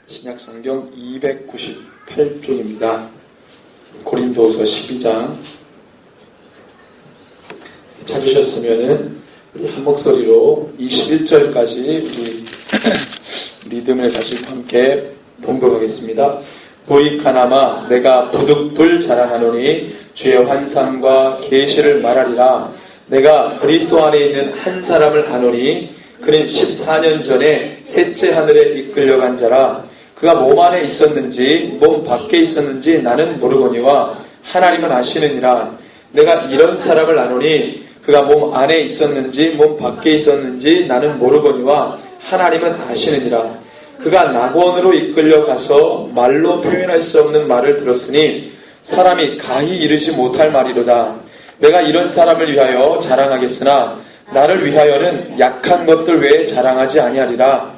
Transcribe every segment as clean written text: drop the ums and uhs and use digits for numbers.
신약성경 298쪽입니다. 고린도후서 12장 찾으셨으면은 우리 한 목소리로 21절까지 우리 리듬을 가지고 함께 봉독하겠습니다. 부익하나마 내가 부득불 자랑하노니 주의 환상과 계시를 말하리라. 내가 그리스도 안에 있는 한 사람을 아노니 그는 14년 전에 셋째 하늘에 이끌려간 자라. 그가 몸 안에 있었는지 몸 밖에 있었는지 나는 모르거니와 하나님은 아시느니라. 내가 이런 사람을 아노니 그가 몸 안에 있었는지 몸 밖에 있었는지 나는 모르거니와 하나님은 아시느니라. 그가 낙원으로 이끌려가서 말로 표현할 수 없는 말을 들었으니 사람이 가히 이르지 못할 말이로다. 내가 이런 사람을 위하여 자랑하겠으나 나를 위하여는 약한 것들 외에 자랑하지 아니하리라.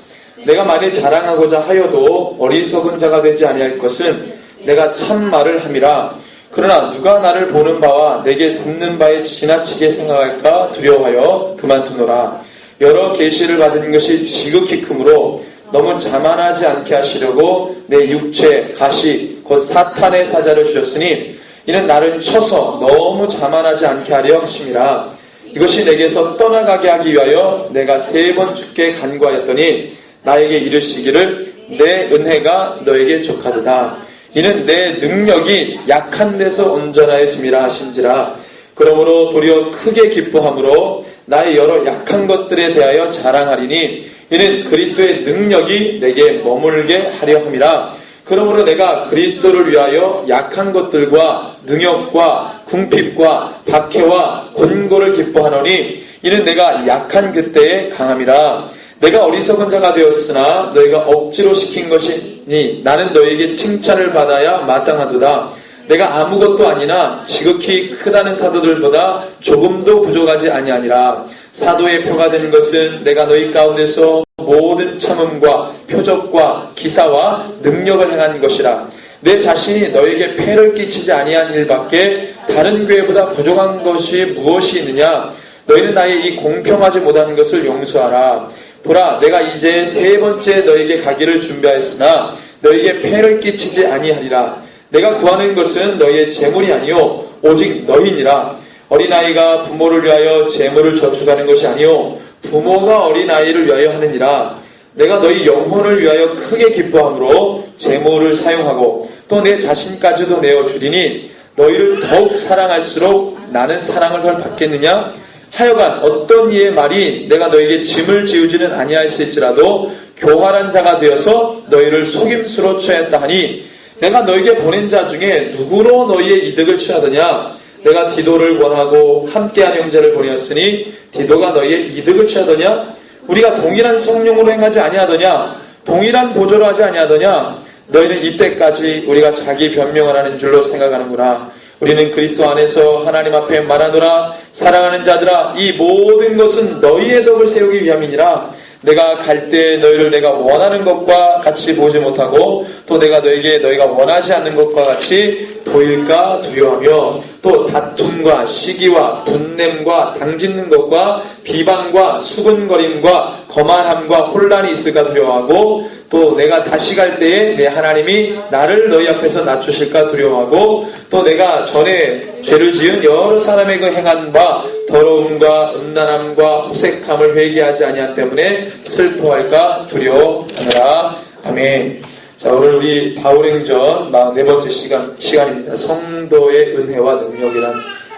내가 만일 자랑하고자 하여도 어리석은 자가 되지 아니할 것은 내가 참 말을 함이라. 그러나 누가 나를 보는 바와 내게 듣는 바에 지나치게 생각할까 두려워하여 그만두노라. 여러 계시를 받은 것이 지극히 크므로 너무 자만하지 않게 하시려고 내 육체, 가시, 곧 사탄의 사자를 주셨으니 이는 나를 쳐서 너무 자만하지 않게 하려 하심이라. 이것이 내게서 떠나가게 하기 위하여 내가 3번 주께 간구하였더니 나에게 이르시기를 내 은혜가 너에게 족하도다. 이는 내 능력이 약한 데서 온전하여 됨이라 하신지라. 그러므로 도리어 크게 기뻐함으로 나의 여러 약한 것들에 대하여 자랑하리니 이는 그리스도의 능력이 내게 머물게 하려 함이라. 그러므로 내가 그리스도를 위하여 약한 것들과 능욕과 궁핍과 박해와 곤고를 기뻐하노니 이는 내가 약한 그때에 강함이라. 내가 어리석은 자가 되었으나 너희가 억지로 시킨 것이니 나는 너희에게 칭찬을 받아야 마땅하도다. 내가 아무것도 아니나 지극히 크다는 사도들보다 조금도 부족하지 아니하니라. 사도의 표가 되는 것은 내가 너희 가운데서 모든 참음과 표적과 기사와 능력을 행한 것이라. 내 자신이 너에게 폐를 끼치지 아니한 일밖에 다른 교회보다 부족한 것이 무엇이 있느냐. 너희는 나의 이 공평하지 못한 것을 용서하라. 보라, 내가 이제 3번째 너에게 가기를 준비하였으나 너에게 폐를 끼치지 아니하리라. 내가 구하는 것은 너희의 재물이 아니요 오직 너희니라. 어린아이가 부모를 위하여 재물을 저축하는 것이 아니요 부모가 어린아이를 위하여 하느니라. 내가 너희 영혼을 위하여 크게 기뻐함으로 재물을 사용하고 또 내 자신까지도 내어주리니 너희를 더욱 사랑할수록 나는 사랑을 덜 받겠느냐? 하여간 어떤 이의 말이 내가 너에게 짐을 지우지는 아니하였을지라도 교활한 자가 되어서 너희를 속임수로 취하였다 하니 내가 너에게 보낸 자 중에 누구로 너희의 이득을 취하더냐? 내가 디도를 원하고 함께한 형제를 보내었으니 디도가 너희의 이득을 취하더냐? 우리가 동일한 성령으로 행하지 아니하더냐? 동일한 보조로 하지 아니하더냐? 너희는 이때까지 우리가 자기 변명을 하는 줄로 생각하는구나. 우리는 그리스도 안에서 하나님 앞에 말하노라. 사랑하는 자들아, 이 모든 것은 너희의 덕을 세우기 위함이니라. 내가 갈 때 너희를 내가 원하는 것과 같이 보지 못하고 또 내가 너에게 너희가 원하지 않는 것과 같이 보일까 두려워하며 또 다툼과 시기와 분냄과 당짓는 것과 비방과 수근거림과 거만함과 혼란이 있을까 두려워하고 또 내가 다시 갈 때에 내 하나님이 나를 너희 앞에서 낮추실까 두려워하고 또 내가 전에 죄를 지은 여러 사람에게 행한 바 더러움과 음란함과 호색함을 회개하지 아니한 때문에 슬퍼할까 두려워하노라. 아멘. 자, 오늘 우리 바울행전 44번째 시간입니다. 성도의 은혜와 능력이란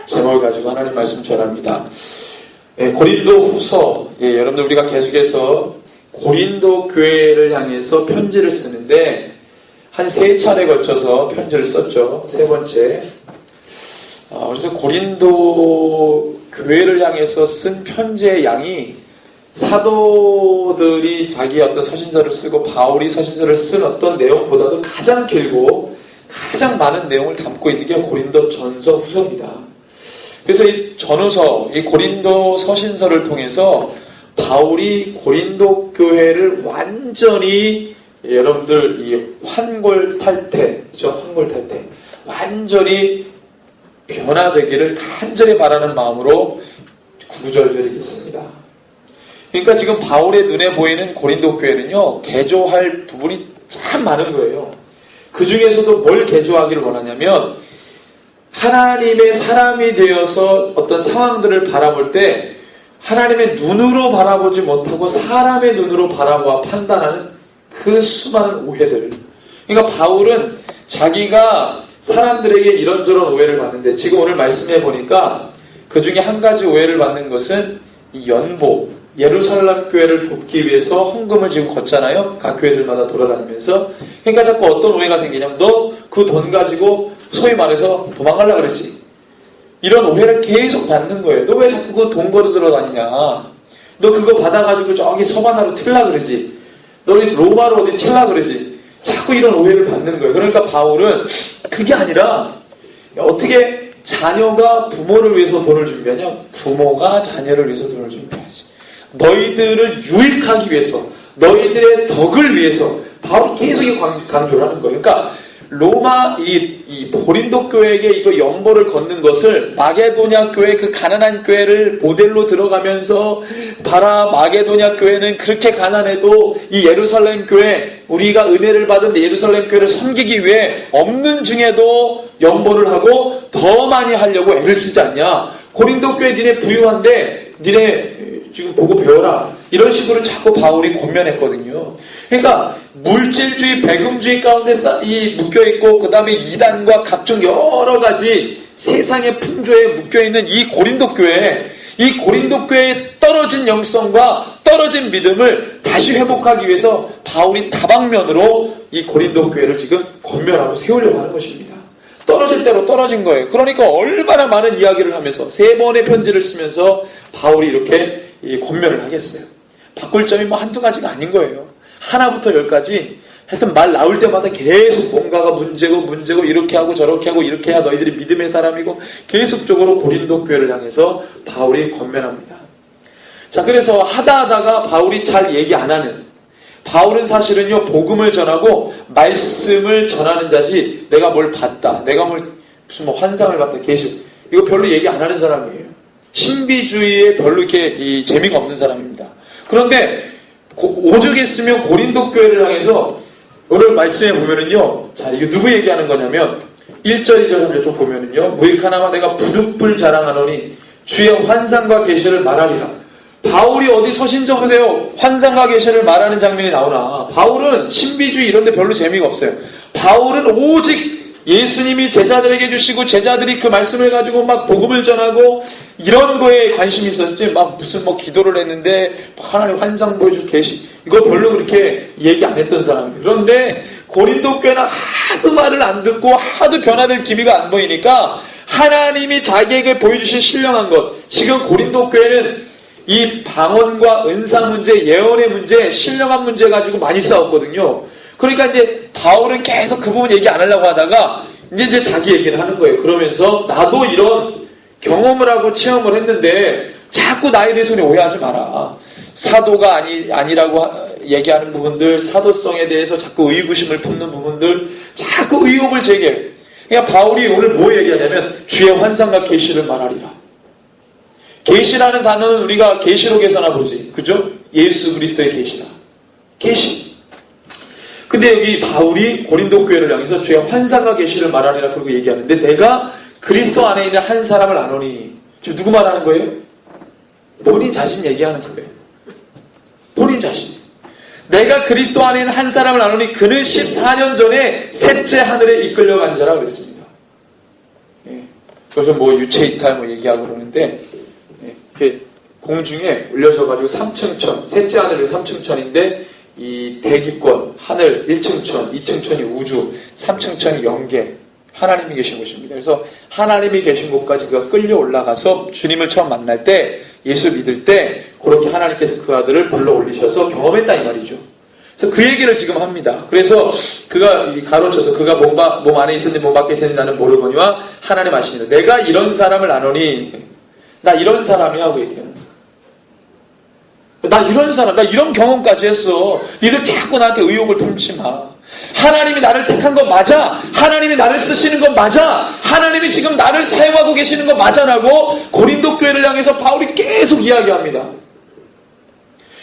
제목을 가지고 하나님 말씀 전합니다. 고린도 후서, 여러분들 우리가 계속해서 고린도 교회를 향해서 편지를 쓰는데 한 3차례에 걸쳐서 편지를 썼죠. 3번째. 그래서 고린도 교회를 향해서 쓴 편지의 양이 사도들이 자기 어떤 서신서를 쓰고 바울이 서신서를 쓴 어떤 내용보다도 가장 길고 가장 많은 내용을 담고 있는 게 고린도 전서 후서입니다. 그래서 이 전후서, 이 고린도 서신서를 통해서 바울이 고린도 교회를 완전히 여러분들 이 환골탈태, 그죠? 환골탈태. 완전히 변화되기를 간절히 바라는 마음으로 구절드리겠습니다. 그러니까 지금 바울의 눈에 보이는 고린도 교회는요, 개조할 부분이 참 많은 거예요. 그 중에서도 뭘 개조하기를 원하냐면, 하나님의 사람이 되어서 어떤 상황들을 바라볼 때 하나님의 눈으로 바라보지 못하고 사람의 눈으로 바라보아 판단하는 그 수많은 오해들. 그러니까 바울은 자기가 사람들에게 이런저런 오해를 받는데, 지금 오늘 말씀해 보니까 그 중에 한 가지 오해를 받는 것은 이 연보, 예루살렘 교회를 돕기 위해서 헌금을 지금 걷잖아요. 각 교회들마다 돌아다니면서. 그러니까 자꾸 어떤 오해가 생기냐면, 너 그 돈 가지고 소위 말해서 도망가려고 그러지. 이런 오해를 계속 받는 거예요. 너 왜 자꾸 그 돈 걸어 들어다니냐. 너 그거 받아가지고 저기 서바나로 튈라 그러지. 너 로마로 어디 튈라 그러지. 자꾸 이런 오해를 받는 거예요. 그러니까 바울은 그게 아니라 어떻게 자녀가 부모를 위해서 돈을 준비하냐. 부모가 자녀를 위해서 돈을 준비하지. 너희들을 유익하기 위해서, 너희들의 덕을 위해서 바울이 계속 강조를 하는 거예요. 그러니까 로마 이 고린도 교회에게 이거 연보를 걷는 것을 마게도냐 교회, 그 가난한 교회를 모델로 들어가면서 봐라, 마게도냐 교회는 그렇게 가난해도 이 예루살렘 교회, 우리가 은혜를 받은 예루살렘 교회를 섬기기 위해 없는 중에도 연보를 하고 더 많이 하려고 애를 쓰지 않냐. 고린도 교회 니네 부유한데 니네 지금 보고 배워라. 이런 식으로 자꾸 바울이 권면했거든요. 그러니까 물질주의, 배금주의 가운데 묶여있고, 그 다음에 이단과 각종 여러 가지 세상의 풍조에 묶여있는 이 고린도 교회, 이 고린도 교회의 떨어진 영성과 떨어진 믿음을 다시 회복하기 위해서 바울이 다방면으로 이 고린도 교회를 지금 권면하고 세우려고 하는 것입니다. 떨어질 대로 떨어진 거예요. 그러니까 얼마나 많은 이야기를 하면서 3번의 편지를 쓰면서 바울이 이렇게 권면을 하겠어요. 바꿀 점이 뭐 한두 가지가 아닌 거예요. 하나부터 10까지 하여튼 말 나올 때마다 계속 뭔가가 문제고 이렇게 하고 저렇게 하고 이렇게 해야 너희들이 믿음의 사람이고, 계속적으로 고린도 교회를 향해서 바울이 권면합니다. 자, 그래서 하다가 바울이 잘 얘기 안 하는, 바울은 사실은요, 복음을 전하고 말씀을 전하는 자지, 내가 뭘 봤다, 내가 무슨 환상을 봤다, 계시, 이거 별로 얘기 안 하는 사람이에요. 신비주의에 별로 이렇게 재미가 없는 사람입니다. 그런데 오죽했으면 고린도 교회를 향해서 오늘 말씀에 보면은요, 자, 이거 누구 얘기하는 거냐면 1절 2절 좀 보면은요, 무익하나마 내가 부득불 자랑하노니 주의 환상과 계시를 말하리라. 바울이 어디 서신적 보세요. 환상과 계시를 말하는 장면이 나오나. 바울은 신비주의 이런 데 별로 재미가 없어요. 바울은 오직 예수님이 제자들에게 주시고 제자들이 그 말씀을 가지고 막 복음을 전하고 이런 거에 관심이 있었지, 막 무슨 기도를 했는데 하나님 환상 보여줄 계시, 이거 별로 그렇게 얘기 안 했던 사람이에요. 그런데 고린도 교회는 하도 말을 안 듣고 하도 변화될 기미가 안 보이니까 하나님이 자기에게 보여주신 신령한 것, 지금 고린도 교회는 이 방언과 은사 문제, 예언의 문제, 신령한 문제 가지고 많이 싸웠거든요. 그러니까 이제 바울은 계속 그 부분 얘기 안 하려고 하다가 이제 자기 얘기를 하는 거예요. 그러면서 나도 이런 경험을 하고 체험을 했는데 자꾸 나에 대해서 오해하지 마라. 사도가 아니라고 얘기하는 부분들, 사도성에 대해서 자꾸 의구심을 품는 부분들, 자꾸 의혹을 제기해. 그러니까 바울이 오늘 뭐 얘기하냐면 주의 환상과 계시를 말하리라. 계시라는 단어는 우리가 계시록에서나 보지, 그죠? 예수 그리스도의 계시라. 계시. 근데 여기 바울이 고린도 교회를 향해서 주의 환상과 계시를 말하리라 그러고 얘기하는데, 내가 그리스도 안에 있는 한 사람을 아노니, 지금 누구 말하는 거예요? 본인 자신 얘기하는 거예요. 본인 자신. 내가 그리스도 안에 있는 한 사람을 아노니 그는 14년 전에 셋째 하늘에 이끌려간 자라 그랬습니다. 예. 그래서 유체 이탈 얘기하고 그러는데, 이렇게 공중에 올려져가지고 3층천, 셋째 하늘이 3층천인데 이 대기권, 하늘 1층천, 2층천이 우주, 3층천이 영계, 하나님이 계신 곳입니다. 그래서 하나님이 계신 곳까지 그가 끌려 올라가서 주님을 처음 만날 때, 예수 믿을 때 그렇게 하나님께서 그 아들을 불러 올리셔서 경험했다 이 말이죠. 그래서 그 얘기를 지금 합니다. 그래서 그가 가로쳐서 그가 몸 안에 있었는지 몸 밖에 있었는지 나는 모르거니와 하나님 아시니라. 내가 이런 사람을 아노니, 나 이런 사람이야 하고 얘기해요. 나 이런 사람, 나 이런 경험까지 했어. 니들 자꾸 나한테 의혹을 품지 마. 하나님이 나를 택한 건 맞아. 하나님이 나를 쓰시는 건 맞아. 하나님이 지금 나를 사용하고 계시는 건 맞아라고 고린도 교회를 향해서 바울이 계속 이야기합니다.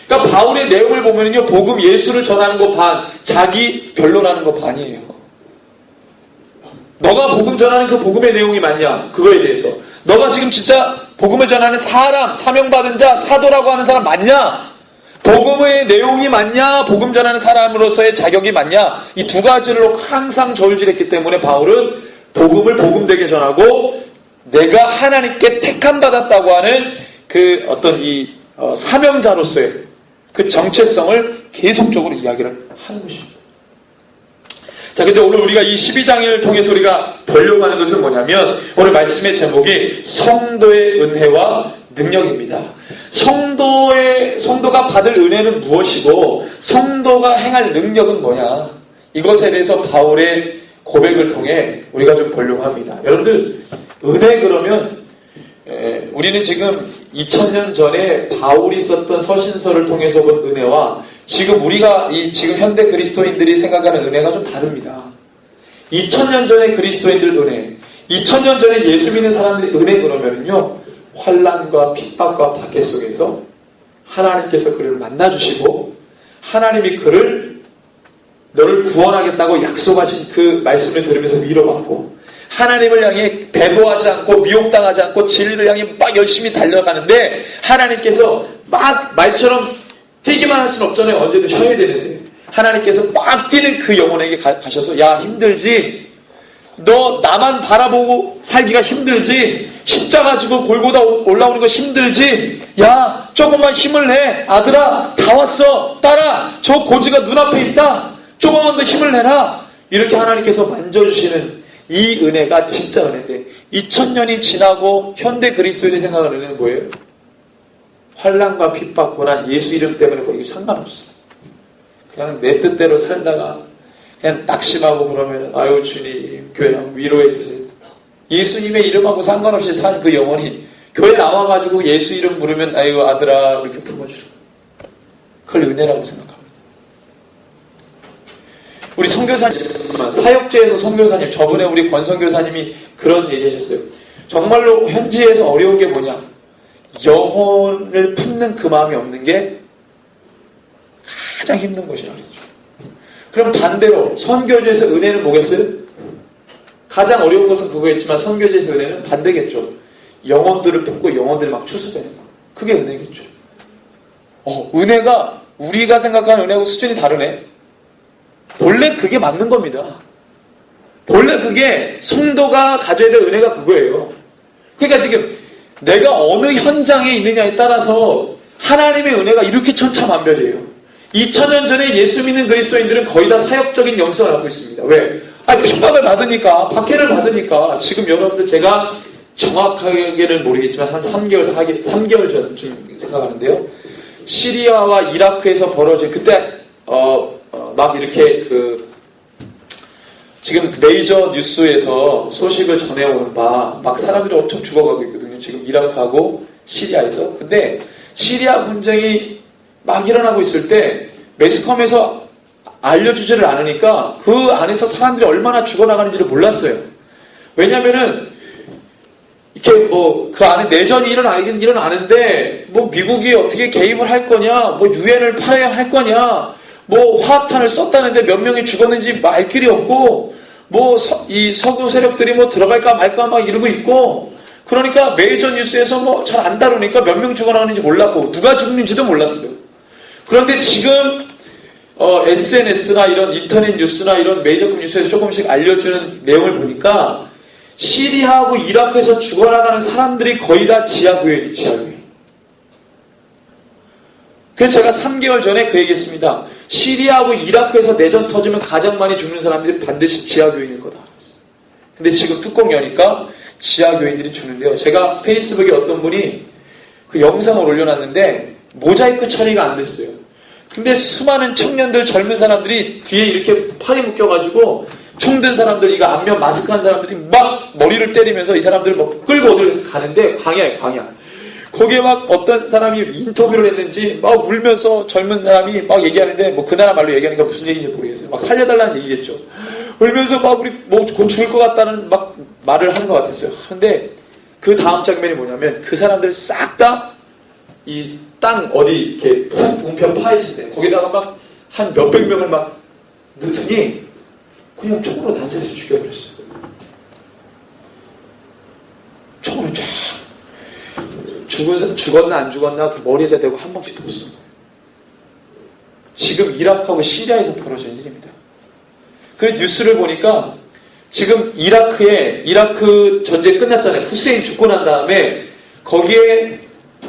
그러니까 바울의 내용을 보면요, 복음 예수를 전하는 거 반, 자기 별로라는 거 반이에요. 너가 복음 전하는 그 복음의 내용이 맞냐? 그거에 대해서. 너가 지금 진짜 복음을 전하는 사람, 사명받은 자, 사도라고 하는 사람 맞냐? 복음의 내용이 맞냐? 복음 전하는 사람으로서의 자격이 맞냐? 이 두 가지로 항상 저울질했기 때문에 바울은 복음을 복음되게 전하고 내가 하나님께 택함 받았다고 하는 그 어떤 이 사명자로서의 그 정체성을 계속적으로 이야기를 하는 것입니다. 자, 근데 오늘 우리가 이 12장을 통해서 우리가 보려고 하는 것은 뭐냐면 오늘 말씀의 제목이 성도의 은혜와 능력입니다. 성도가 받을 은혜는 무엇이고 성도가 행할 능력은 뭐냐? 이것에 대해서 바울의 고백을 통해 우리가 좀 보려고 합니다. 여러분들, 은혜 그러면 우리는 지금 2000년 전에 바울이 썼던 서신서를 통해서 본 은혜와 지금 우리가 지금 현대 그리스도인들이 생각하는 은혜가 좀 다릅니다. 2000년 전의 그리스도인들 은혜, 2000년 전에 예수 믿는 사람들의 은혜 그러면요, 환난과 핍박과 박해 속에서 하나님께서 그를 만나주시고 하나님이 그를 너를 구원하겠다고 약속하신 그 말씀을 들으면서 위로받고 하나님을 향해 배도하지 않고 미혹당하지 않고 진리를 향해 막 열심히 달려가는데 하나님께서 막 말처럼 뛰기만 할 수는 없잖아요. 언제든 쉬어야 되는데 하나님께서 막 뛰는 그 영혼에게 가셔서 야, 힘들지? 너 나만 바라보고 살기가 힘들지? 십자가 지고 골고다 올라오는 거 힘들지? 야, 조금만 힘을 내. 아들아, 다 왔어. 딸아, 저 고지가 눈앞에 있다. 조금만 더 힘을 내라. 이렇게 하나님께서 만져주시는 이 은혜가 진짜 은혜인데 2000년이 지나고 현대 그리스도인이 생각하는 은혜는 뭐예요? 환난과 핍박, 고난, 예수 이름 때문에 거기 상관없어. 그냥 내 뜻대로 살다가 그냥 낙심하고 그러면 아유 주님 교회랑 위로해 주세요. 예수님의 이름하고 상관없이 산 그 영혼이 교회 나와가지고 예수 이름 부르면 아유 아들아 이렇게 품어주는 그걸 은혜라고 생각합니다. 우리 선교사님, 사역제에서 선교사님, 저번에 우리 권 선교사님이 그런 얘기 하셨어요. 정말로 현지에서 어려운 게 뭐냐? 영혼을 품는 그 마음이 없는 게 가장 힘든 것이라고 했죠. 그럼 반대로 선교제에서 은혜는 뭐겠어요? 가장 어려운 것은 그거겠지만 선교제에서 은혜는 반대겠죠. 영혼들을 품고 영혼들을 막 추수되는 거. 그게 은혜겠죠. 은혜가 우리가 생각하는 은혜하고 수준이 다르네. 본래 그게 맞는 겁니다. 본래 그게 성도가 가져야 될 은혜가 그거예요. 그러니까 지금 내가 어느 현장에 있느냐에 따라서 하나님의 은혜가 이렇게 천차만별이에요. 2000년 전에 예수 믿는 그리스도인들은 거의 다 사역적인 영성을 갖고 있습니다. 왜? 핍박을 받으니까, 박해를 받으니까. 지금 여러분들 제가 정확하게는 모르겠지만 한 3개월 전쯤 생각하는데요. 시리아와 이라크에서 벌어진 그때 막 이렇게 지금 메이저 뉴스에서 소식을 전해오는 막 사람들이 엄청 죽어가고 있거든요. 지금 이라크하고 시리아에서. 근데 시리아 분쟁이 막 일어나고 있을 때 매스컴에서 알려주지를 않으니까 그 안에서 사람들이 얼마나 죽어나가는지를 몰랐어요. 왜냐면은 이렇게 그 안에 내전이 일어나긴 일어나는데 미국이 어떻게 개입을 할 거냐, 유엔을 팔아야 할 거냐, 화학탄을 썼다는데 몇 명이 죽었는지 말 길이 없고, 이 서구 세력들이 들어갈까 말까 막 이러고 있고, 그러니까 메이저 뉴스에서 잘 안 다루니까 몇 명 죽어나가는지 몰랐고, 누가 죽는지도 몰랐어요. 그런데 지금, SNS나 이런 인터넷 뉴스나 이런 메이저급 뉴스에서 조금씩 알려주는 내용을 보니까, 시리아하고 이라크에서 죽어나가는 사람들이 거의 다 지하교회예요, 지하교회. 그래서 제가 3개월 전에 그 얘기했습니다. 시리아하고 이라크에서 내전 터지면 가장 많이 죽는 사람들이 반드시 지하교인일 거다. 근데 지금 뚜껑 여니까 지하교인들이 죽는데요. 제가 페이스북에 어떤 분이 그 영상을 올려놨는데 모자이크 처리가 안 됐어요. 근데 수많은 청년들, 젊은 사람들이 뒤에 이렇게 팔이 묶여가지고 총든 사람들, 이거 안면 마스크한 사람들이 막 머리를 때리면서 이 사람들을 끌고 어딜 가는데 광야예요, 광야. 거기에 막 어떤 사람이 인터뷰를 했는지 막 울면서 젊은 사람이 막 얘기하는데 그 나라 말로 얘기하니까 무슨 얘기인지 모르겠어요. 막 살려달라는 얘기겠죠. 울면서 막 우리 곧 죽을 것 같다는 막 말을 하는 것 같았어요. 근데 그 다음 장면이 뭐냐면 그 사람들 싹 다 이 땅 어디 이렇게 푹 웅편 파있을 때 거기다가 막 한 몇백 명을 막 넣더니 그냥 총으로 난자에서 죽여버렸어요. 총으로 쫙 죽었나 안 죽었나 그 머리에다 대고 한 방씩 더 쏘는 거예요. 지금 이라크하고 시리아에서 벌어진 일입니다. 그 뉴스를 보니까 지금 이라크 전쟁 끝났잖아요. 후세인 죽고 난 다음에 거기에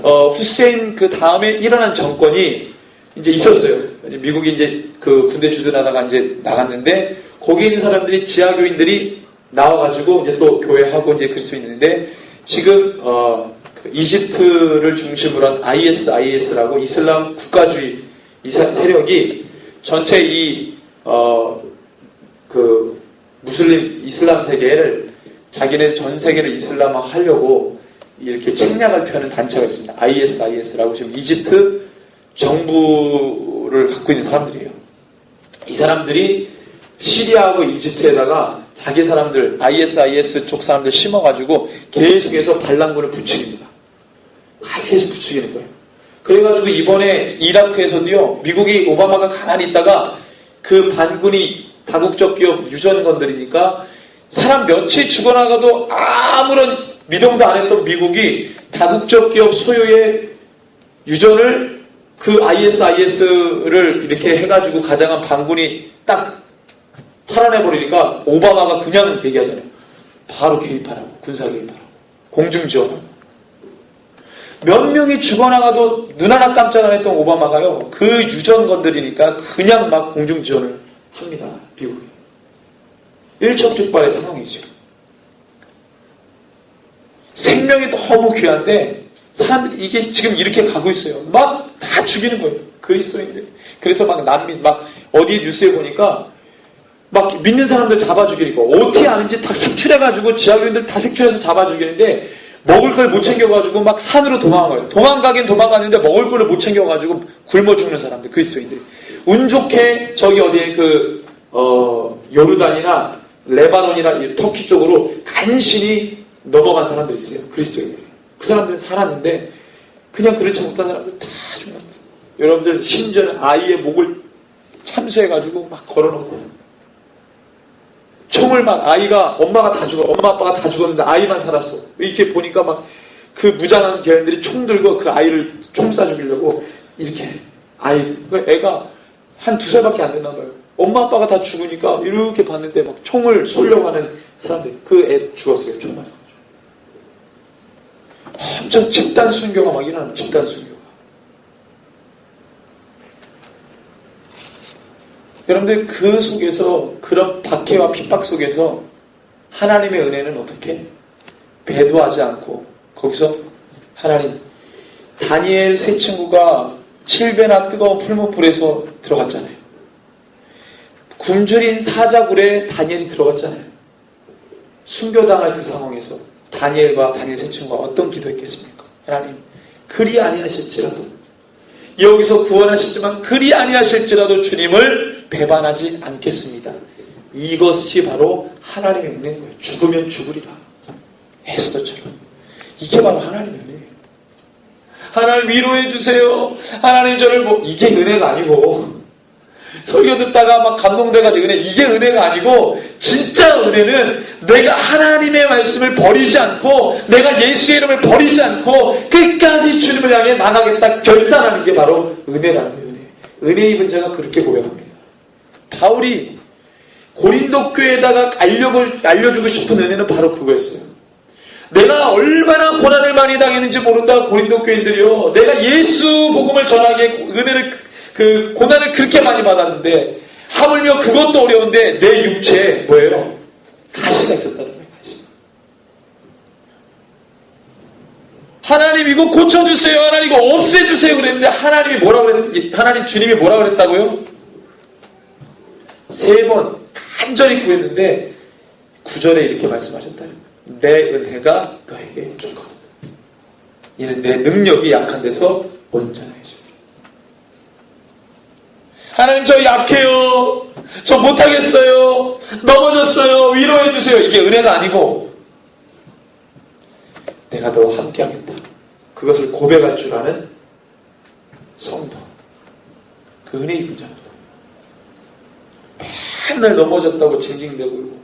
후세인 그 다음에 일어난 정권이 이제 있었어요. 미국이 이제 그 군대 주둔하다가 이제 나갔는데 거기에 있는 사람들이 지하교인들이 나와가지고 이제 또 교회하고 이제 그럴 수 있는데 지금 그 이집트를 중심으로 한 IS라고 이슬람 국가주의 세력이 전체 그 무슬림 이슬람 세계를 자기네 전 세계를 이슬람화 하려고 이렇게 책략을 펴는 단체가 있습니다. IS라고 지금 이집트 정부를 갖고 있는 사람들이에요. 이 사람들이 시리아하고 이집트에다가 자기 사람들 IS 쪽 사람들 심어가지고 계속해서 반란군을 부추깁니다. 계속 부추기는 거예요. 그래가지고 이번에 이라크에서도요, 미국이 오바마가 가만히 있다가 그 반군이 다국적 기업 유전 건드리니까 사람 며칠 죽어나가도 아무런 미동도 안 했던 미국이 다국적 기업 소유의 유전을 그 IS를 이렇게 해가지고 가장한 반군이 딱 탈환해버리니까 오바마가 그냥 얘기하잖아요. 바로 개입하라고, 군사 개입하라고, 공중지원하고. 몇 명이 죽어나가도 눈 하나 깜짝 안 했던 오바마가요, 그 유전 건드리니까 그냥 막 공중지원을 합니다. 미국이. 일촉즉발의 상황이죠. 생명이 너무 귀한데 사람들이 이게 지금 이렇게 가고 있어요. 막 다 죽이는 거예요. 그리스도인들. 그래서 막 난민, 막 어디 뉴스에 보니까 막 믿는 사람들 잡아 죽이고 어떻게 하는지 다 색출해가지고 지하교인들 다 색출해서 잡아 죽이는데 먹을 걸 못 챙겨가지고 막 산으로 도망가요. 도망가긴 도망가는데 먹을 걸 못 챙겨가지고 굶어 죽는 사람들, 그리스도인들. 운 좋게 저기 어디에 요르단이나 레바논이나 터키 쪽으로 간신히 넘어간 사람들이 있어요. 그리스도인들이. 그 사람들은 살았는데 그냥 그렇지 못한 사람들 다 죽는 거예요. 여러분들 심지어는 아이의 목을 참수해가지고 막 걸어놓고 총을 막 아이가 엄마 아빠가 다 죽었는데 아이만 살았어. 이렇게 보니까 막 그 무장한 개인들이 총 들고 그 아이를 총 쏴 죽이려고 이렇게 애가 한 2살밖에 안 됐나 봐요. 엄마 아빠가 다 죽으니까 이렇게 봤는데 막 총을 쏘려고 하는 사람들, 그 애 죽었어요. 총 맞아가지고. 엄청 집단 순교가 막 일어나는 집단 순교가. 여러분들 그 속에서 그런 박해와 핍박 속에서 하나님의 은혜는 어떻게 배도하지 않고 거기서 하나님 다니엘 세 친구가 7배나 뜨거운 풀무불에서 들어갔잖아요. 굶주린 사자굴에 다니엘이 들어갔잖아요. 순교당할 그 상황에서 다니엘 세 친구가 어떤 기도했겠습니까? 하나님 그리 아니하실지라도 여기서 구원하시지만 그리 아니하실지라도 주님을 배반하지 않겠습니다. 이것이 바로 하나님의 은혜인 거예요. 죽으면 죽으리라. 에스더처럼. 이게 바로 하나님의 은혜예요. 하나님 위로해 주세요. 하나님 저를 이게 은혜가 아니고 설교 듣다가 막 감동돼가지고 이게 은혜가 아니고 진짜 은혜는 내가 하나님의 말씀을 버리지 않고 내가 예수의 이름을 버리지 않고 끝까지 주님을 향해 나가겠다 결단하는 게 바로 은혜라는 거예요. 은혜 입은 자가 그렇게 고백합니다. 바울이 고린도 교회에다가 알려주고 싶은 은혜는 바로 그거였어요. 내가 얼마나 고난을 많이 당했는지 모른다 고린도 교인들이요. 내가 예수 복음을 전하기에 고난을 그렇게 많이 받았는데 하물며 그것도 어려운데 내 육체에 뭐예요? 가시가 있었다는 거예요. 가시. 하나님 이거 고쳐주세요. 하나님 이거 없애주세요. 그랬는데 하나님 주님이 뭐라고 그랬다고요? 3번 간절히 구했는데 9절에 이렇게 말씀하셨다. 내 은혜가 너에게 족하다. 이는 내 능력이 약한 데서 온전해져. 하나님 저 약해요. 저 못하겠어요. 넘어졌어요. 위로해주세요. 이게 은혜가 아니고 내가 너와 함께하겠다. 그것을 고백할 줄 아는 성도. 그 은혜의 분자입니다. 맨날 넘어졌다고 징징대고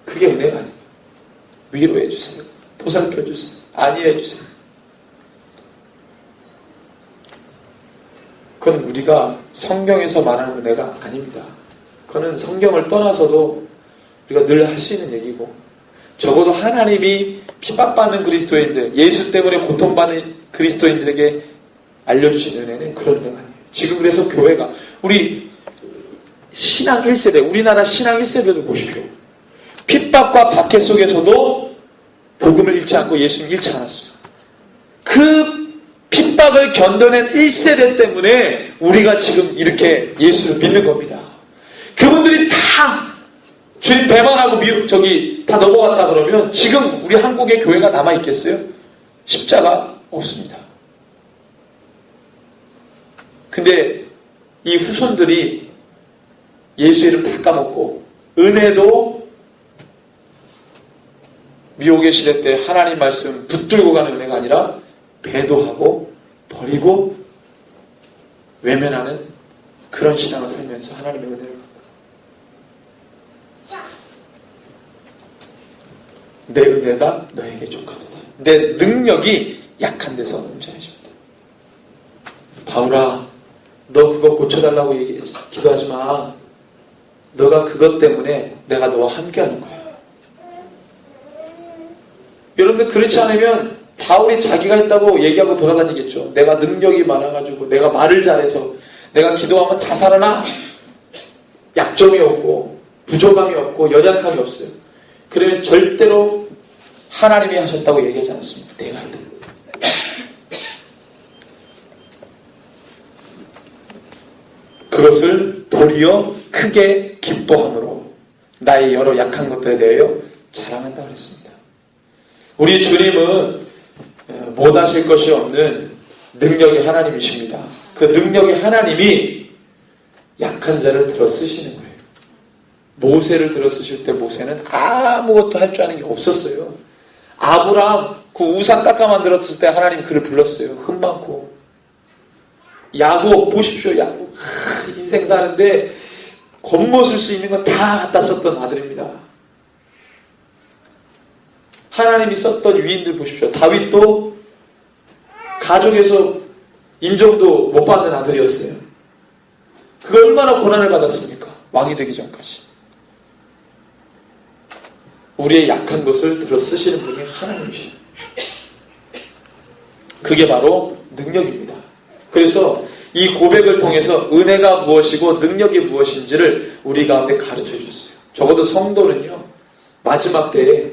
그게 은혜가 아니에요. 위로해 주세요. 보살펴 주세요. 안위해 주세요. 그건 우리가 성경에서 말하는 은혜가 아닙니다. 그거는 성경을 떠나서도 우리가 늘 할 수 있는 얘기고, 적어도 하나님이 핍박받는 그리스도인들, 예수 때문에 고통받는 그리스도인들에게 알려주신 은혜는 그런 은혜가 아니에요. 지금 그래서 교회가, 우리 신앙 1세대, 우리나라 신앙 1세대도 보십시오. 핍박과 박해 속에서도 복음을 잃지 않고 예수님 잃지 않았어요. 그 핍박을 견뎌낸 1세대 때문에 우리가 지금 이렇게 예수를 믿는 겁니다. 그분들이 다 주님 배반하고 다 넘어갔다 그러면 지금 우리 한국의 교회가 남아있겠어요? 십자가 없습니다. 근데 이 후손들이 예수 이름 다 까먹고, 은혜도 미혹의 시대 때 하나님 말씀 붙들고 가는 은혜가 아니라 배도하고 버리고 외면하는 그런 신앙을 살면서 하나님의 은혜를 받고, 내 은혜가 너에게 족하도다. 내 능력이 약한 데서 넘쳐나십니다. 바울아, 너 그거 고쳐달라고 기도하지 마. 너가 그것 때문에 내가 너와 함께하는 거야. 여러분들 그렇지 않으면 바울이 자기가 했다고 얘기하고 돌아다니겠죠. 내가 능력이 많아가지고, 내가 말을 잘해서, 내가 기도하면 다 살아나. 약점이 없고 부족함이 없고 연약함이 없어요. 그러면 절대로 하나님이 하셨다고 얘기하지 않습니다. 내가 했다. 그것을 도리어 크게 기뻐함으로 나의 여러 약한 것들에 대하여 자랑한다고 했습니다. 우리 주님은 못하실 것이 없는 능력의 하나님이십니다. 그 능력의 하나님이 약한 자를 들어 쓰시는 거예요. 모세를 들어 쓰실 때 모세는 아무것도 할 줄 아는 게 없었어요. 아브라함 그 우상 깎아 만들었을 때 하나님 그를 불렀어요. 흠 많고. 야곱 보십시오. 야곱 인생 사는데 겉멋을 수 있는 건 다 갖다 썼던 아들입니다. 하나님이 썼던 위인들 보십시오. 다윗도 가족에서 인정도 못 받는 아들이었어요. 그가 얼마나 고난을 받았습니까? 왕이 되기 전까지. 우리의 약한 것을 들어 쓰시는 분이 하나님이시죠. 그게 바로 능력입니다. 그래서 이 고백을 통해서 은혜가 무엇이고 능력이 무엇인지를 우리 가운데 가르쳐 주셨어요. 적어도 성도는요, 마지막 때에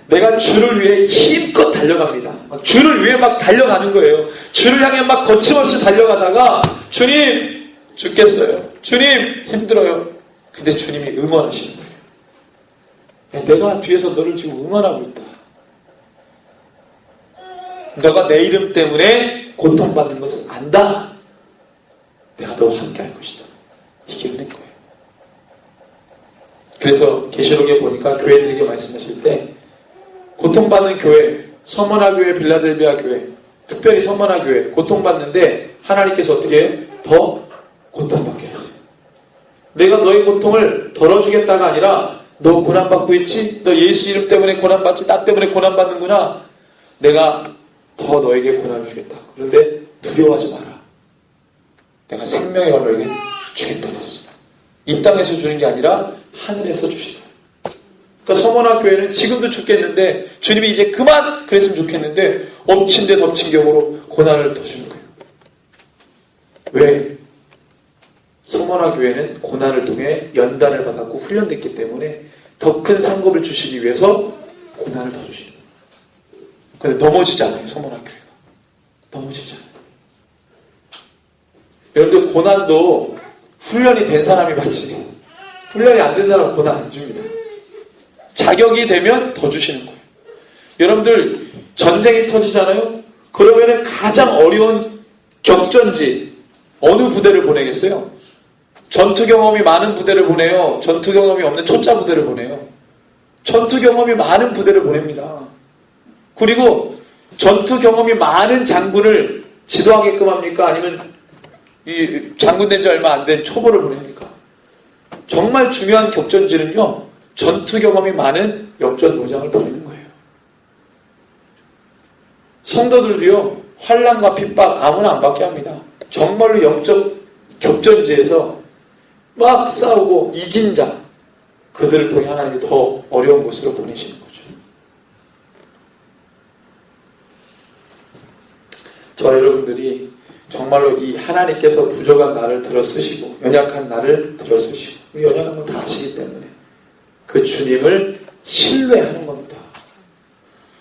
내가 주를 위해 힘껏 달려갑니다. 주를 위해 막 달려가는 거예요. 주를 향해 막 거침없이 달려가다가 주님 죽겠어요. 주님 힘들어요. 근데 주님이 응원하시는 거예요. 내가 뒤에서 너를 지금 응원하고 있다. 너가 내 이름 때문에 고통받는 것을 안다. 내가 너와 함께 할 것이다. 이게 은혜인 거예요. 그래서 계시록에 보니까 교회들에게 말씀하실 때 고통받는 교회, 서머나 교회, 빌라델비아 교회, 특별히 서머나 교회 고통받는데 하나님께서 어떻게 해요? 더 고통받게 해요. 내가 너의 고통을 덜어주겠다가 아니라 너 고난받고 있지? 너 예수 이름 때문에 고난받지? 나 때문에 고난받는구나. 내가 더 너에게 고난을 주겠다. 그런데 두려워하지 마라. 내가 생명의 너에게 주겠다 했어. 이 땅에서 주는 게 아니라 하늘에서 주신다. 그러니까 서머나 교회는 지금도 죽겠는데 주님이 이제 그만 그랬으면 좋겠는데 엎친 데 덮친 격으로 고난을 더 주는 거예요. 왜? 서머나 교회는 고난을 통해 연단을 받았고 훈련됐기 때문에 더 큰 상급을 주시기 위해서 고난을 더 주시는 거예요. 그런데 넘어지지 않아요. 서머나 교회가. 넘어지지 않아요. 여러분들 고난도 훈련이 된 사람이 받지, 훈련이 안 된 사람은 고난 안 줍니다. 자격이 되면 더 주시는 거예요. 여러분들 전쟁이 터지잖아요. 그러면은 가장 어려운 격전지 어느 부대를 보내겠어요? 전투 경험이 많은 부대를 보내요? 전투 경험이 없는 초짜 부대를 보내요? 전투 경험이 많은 부대를 보냅니다. 그리고 전투 경험이 많은 장군을 지도하게끔 합니까? 아니면 이 장군 된 지 얼마 안 된 초보를 보냅니까? 정말 중요한 격전지는요, 전투 경험이 많은 역전노장을 보내는 거예요. 성도들도요, 환난과 핍박 아무나 안 받게 합니다. 정말로 영적 격전지에서 막 싸우고 이긴 자, 그들을 통해 하나님이 더 어려운 곳으로 보내시는 거죠. 저와 여러분들이 정말로 이 하나님께서 부족한 나를 들어쓰시고 연약한 나를 들어쓰시고 우리 연약한 건 다 아시기 때문에 그 주님을 신뢰하는 겁니다.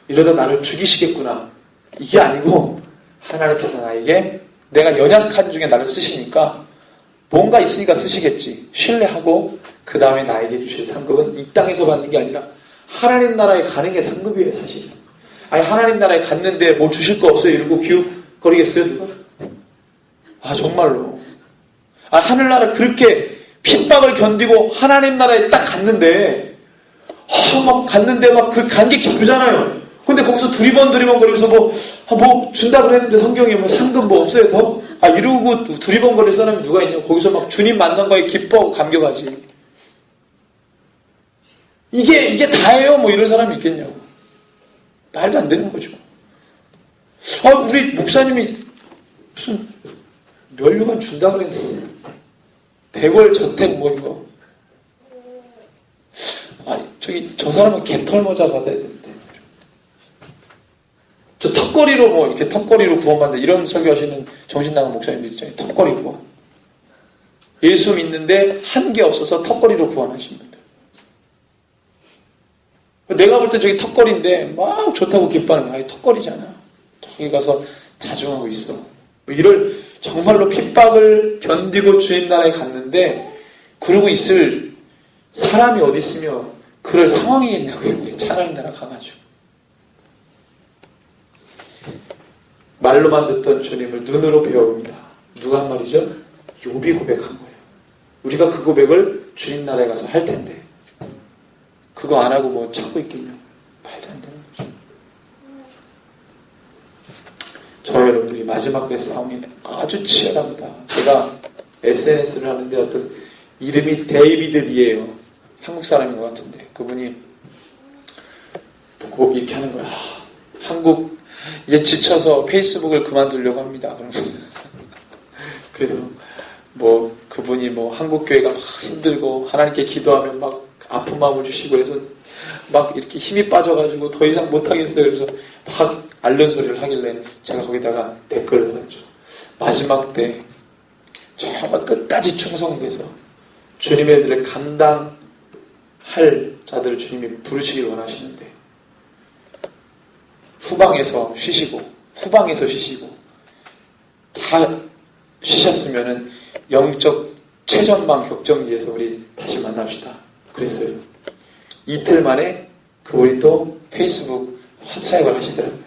이러다 나를 죽이시겠구나. 이게 아니고 하나님께서 나에게 내가 연약한 중에 나를 쓰시니까 뭔가 있으니까 쓰시겠지. 신뢰하고 그 다음에 나에게 주실 상급은 이 땅에서 받는 게 아니라 하나님 나라에 가는 게 상급이에요, 사실. 아니 하나님 나라에 갔는데 뭐 주실 거 없어요 이러고 기웃거리겠어요, 누가? 아 정말로. 아 하늘나라 그렇게 핍박을 견디고 하나님 나라에 딱 갔는데 막 갔는데 막 그 간 게 기쁘잖아요. 근데 거기서 두리번 거리면서 뭐 준다 그랬는데 성경에 뭐 상금 뭐 없어요 더? 아 이러고 두리번 거릴 사람이 누가 있냐? 거기서 막 주님 만난 거에 기뻐하고 감격하지. 이게 다예요? 뭐 이런 사람이 있겠냐고. 말도 안 되는 거죠. 아 우리 목사님이 무슨 면류관 준다 그랬는데 대궐 저택 뭐 이거. 아 저기 저 사람은 개털 모자 받아야 되는데. 저 턱걸이로 뭐 이렇게 턱걸이로 구원받는다 이런 설교하시는 정신 나간 목사님들 있잖아요. 턱걸이 구원. 예수 믿는데 한 게 없어서 턱걸이로 구원하신 분들. 내가 볼 때 저기 턱걸이인데 막 좋다고 기뻐하는 거야. 턱걸이잖아. 저기 가서 자중하고 있어. 이럴 정말로 핍박을 견디고 주님 나라에 갔는데 그러고 있을 사람이 어디 있으며 그럴 상황이겠냐고요. 차라리 나라 가가지고. 말로만 듣던 주님을 눈으로 배워봅니다. 누가 한 말이죠? 욥이 고백한 거예요. 우리가 그 고백을 주님 나라에 가서 할 텐데 그거 안 하고 뭐 찾고 있겠냐? 말도 안 되는 거죠. 저와 여러분들이 마지막 때 싸움이 아주 치열합니다. 제가 SNS를 하는데 어떤 이름이 데이비드 리예요. 한국 사람인 것 같은데 그분이 보고 이렇게 하는 거야. 한국 이제 지쳐서 페이스북을 그만두려고 합니다. 그래서 뭐 그분이 뭐 한국교회가 막 힘들고 하나님께 기도하면 막 아픈 마음을 주시고 그래서 막 이렇게 힘이 빠져가지고 더 이상 못하겠어요. 그래서 막 앓는 소리를 하길래 제가 거기다가 댓글을 달았죠. 마지막 때 정말 끝까지 충성돼서 주님의 일을 감당할 자들을 주님이 부르시길 원하시는데 후방에서 쉬시고 다 쉬셨으면은 영적 최전방 격정지에서 우리 다시 만납시다. 그랬어요. 이틀 만에 그분이 또 페이스북 사역을 하시더라고요.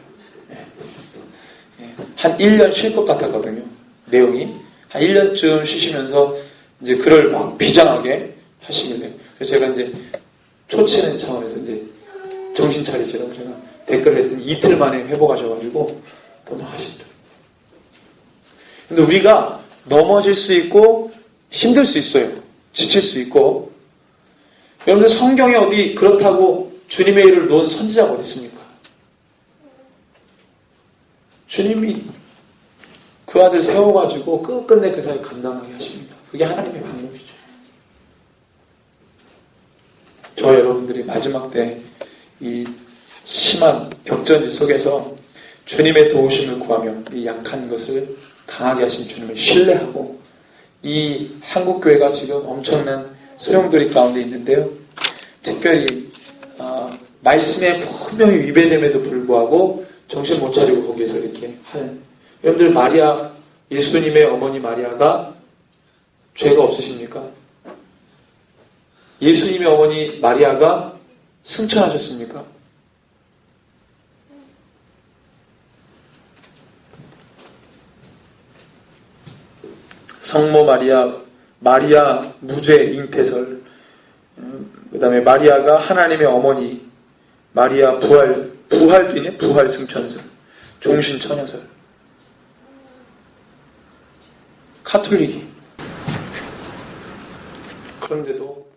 한 1년 쉴 것 같았거든요. 내용이. 한 1년쯤 쉬시면서 이제 글을 막 비장하게 하시길래. 그래서 제가 이제 초치는 차원에서 이제 정신 차리시라고 제가 댓글을 했더니 이틀 만에 회복하셔가지고 또 막 하시더라고요. 근데 우리가 넘어질 수 있고 힘들 수 있어요. 지칠 수 있고. 여러분들 성경에 어디 그렇다고 주님의 일을 놓은 선지자가 어디 있습니까? 주님이 그 아들 세워가지고 끝끝내 그 사역 감당하게 하십니다. 그게 하나님의 방법이죠. 저 여러분들이 마지막 때 이 심한 격전지 속에서 주님의 도우심을 구하며 이 약한 것을 강하게 하신 주님을 신뢰하고 이 한국교회가 지금 엄청난 소용돌이 가운데 있는데요. 특별히 말씀에 분명히 위배됨에도 불구하고 정신 못 차리고 거기에서 이렇게 하는 여러분들 마리아 예수님의 어머니 마리아가 죄가 없으십니까? 예수님의 어머니 마리아가 승천하셨습니까? 성모 마리아 무죄 잉태설, 그 다음에 마리아가 하나님의 어머니, 마리아 부활도 있네, 부활 승천설. 종신 처녀설. 카톨릭이. 그런데도